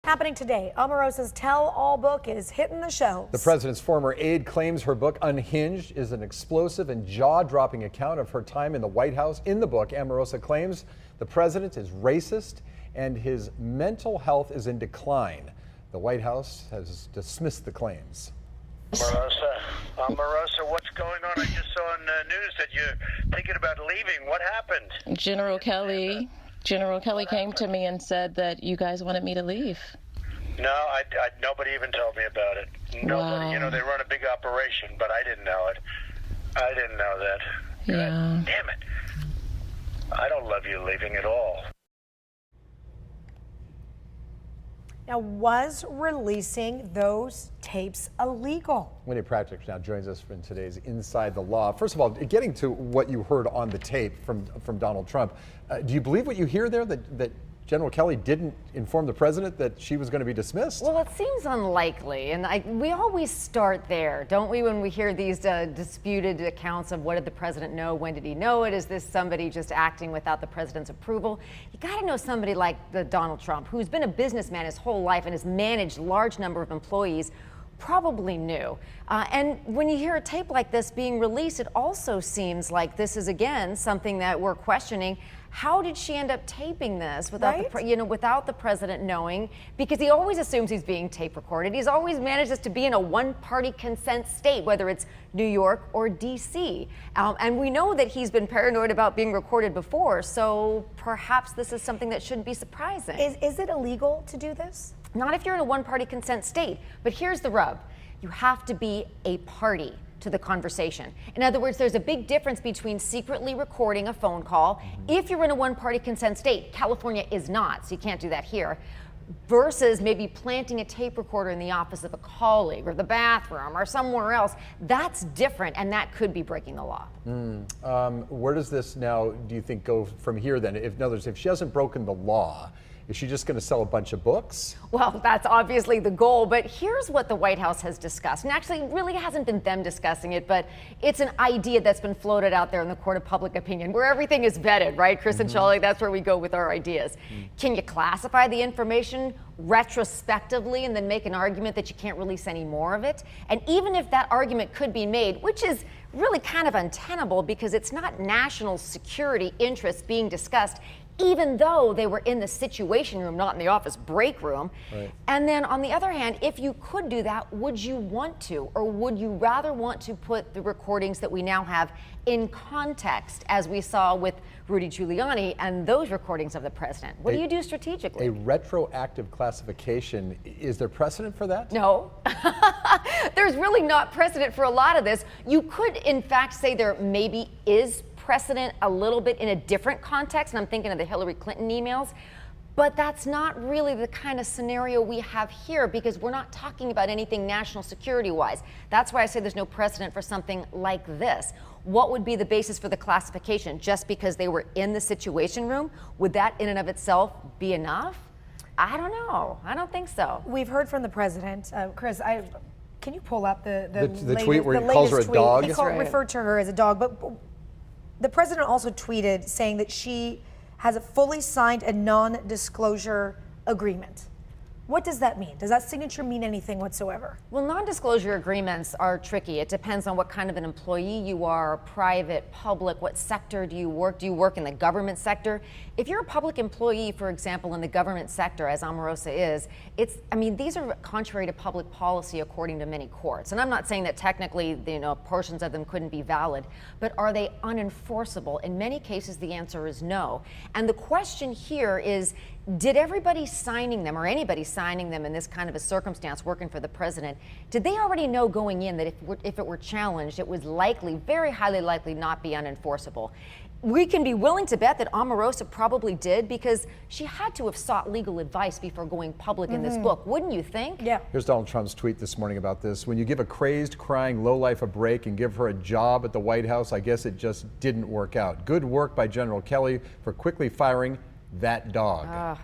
Happening today, Omarosa's tell-all book is hitting the shelves. The president's former aide claims her book, Unhinged, is an explosive and jaw-dropping account of her time in the White House. In the book, Omarosa claims the president is racist and his mental health is in decline. The White House has dismissed the claims. Omarosa, what's going on? I just saw on the news that you're thinking about leaving. What happened? General Kelly came to me and said that you guys wanted me to leave. No, nobody even told me about it. Nobody. Wow. You know, they run a big operation, but I didn't know it. I didn't know that. Yeah. Damn it. I don't love you leaving at all. Now, was releasing those tapes illegal? Wendy Patrick now joins us in today's Inside the Law. First of all, getting to what you heard on the tape from Donald Trump, do you believe what you hear there, that General Kelly didn't inform the president that she was going to be dismissed? Well, it seems unlikely, and we always start there, don't we, when we hear these disputed accounts of what did the president know, when did he know it, is this somebody just acting without the president's approval? You got to know somebody like Donald Trump, who's been a businessman his whole life and has managed a large number of employees, probably knew. And when you hear a tape like this being released, it also seems like this is, again, something that we're questioning. How did she end up taping this without without the president knowing? Because he always assumes he's being tape recorded. He's always managed us to be in a one-party consent state, whether it's New York or D.C. And we know that he's been paranoid about being recorded before, so perhaps this is something that shouldn't be surprising. Is it illegal to do this? Not if you're in a one-party consent state. But here's the rub. You have to be a party to the conversation. In other words, there's a big difference between secretly recording a phone call, if you're in a one-party consent state. California is not, so you can't do that here, versus maybe planting a tape recorder in the office of a colleague or the bathroom or somewhere else. That's different, and that could be breaking the law. Where does this now, do you think, go from here then? In other words, if she hasn't broken the law, is she just going to sell a bunch of books? Well, that's obviously the goal, but here's what the White House has discussed. And actually, it really hasn't been them discussing it, but it's an idea that's been floated out there in the court of public opinion, where everything is vetted, right? Chris and Charlie, that's where we go with our ideas. Can you classify the information retrospectively and then make an argument that you can't release any more of it? And even if that argument could be made, which is really kind of untenable because it's not national security interests being discussed, even though they were in the situation room, not in the office break room. Right. And then on the other hand, if you could do that, would you want to? Or would you rather want to put the recordings that we now have in context, as we saw with Rudy Giuliani and those recordings of the president? What do you do strategically? A retroactive classification, is there precedent for that? No. There's really not precedent for a lot of this. You could, in fact, say there maybe is precedent a little bit in a different context, and I'm thinking of the Hillary Clinton emails, but that's not really the kind of scenario we have here, because we're not talking about anything national security wise. That's why I say there's no precedent for something like this. What would be the basis for the classification? Just because they were in the situation room? Would that in and of itself be enough? I don't know. I don't think so. We've heard from the president. Chris, can you pull up the latest, tweet where he calls her a dog? He referred to her as a dog, but the president also tweeted saying that she has fully signed a non-disclosure agreement. What does that mean? Does that signature mean anything whatsoever? Well, non-disclosure agreements are tricky. It depends on what kind of an employee you are, private, public, what sector do you work? Do you work in the government sector? If you're a public employee, for example, in the government sector, as Omarosa is, these are contrary to public policy according to many courts. And I'm not saying that technically, portions of them couldn't be valid, but are they unenforceable? In many cases, the answer is no. And the question here is, did everybody signing them, or anybody signing them in this kind of a circumstance working for the president, did they already know going in that if it were challenged, it was likely, very highly likely, not be unenforceable? We can be willing to bet that Omarosa probably did, because she had to have sought legal advice before going public in this book, wouldn't you think? Yeah. Here's Donald Trump's tweet this morning about this. When you give a crazed, crying lowlife a break and give her a job at the White House, I guess it just didn't work out. Good work by General Kelly for quickly firing that dog.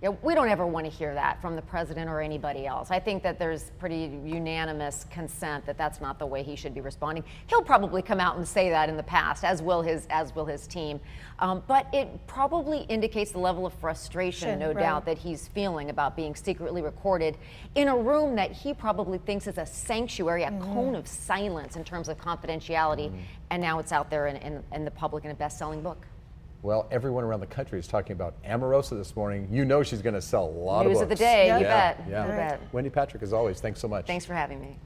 Yeah, we don't ever want to hear that from the president or anybody else. I think that there's pretty unanimous consent that that's not the way he should be responding. He'll probably come out and say that in the past, as will his team. But it probably indicates the level of frustration, no doubt, that he's feeling about being secretly recorded in a room that he probably thinks is a sanctuary, a cone of silence in terms of confidentiality. And now it's out there in the public in a best-selling book. Well, everyone around the country is talking about Omarosa this morning. You know she's going to sell a lot of books. News of the day, you Yeah, bet. yeah. You bet. Wendy Patrick, as always, thanks so much. Thanks for having me.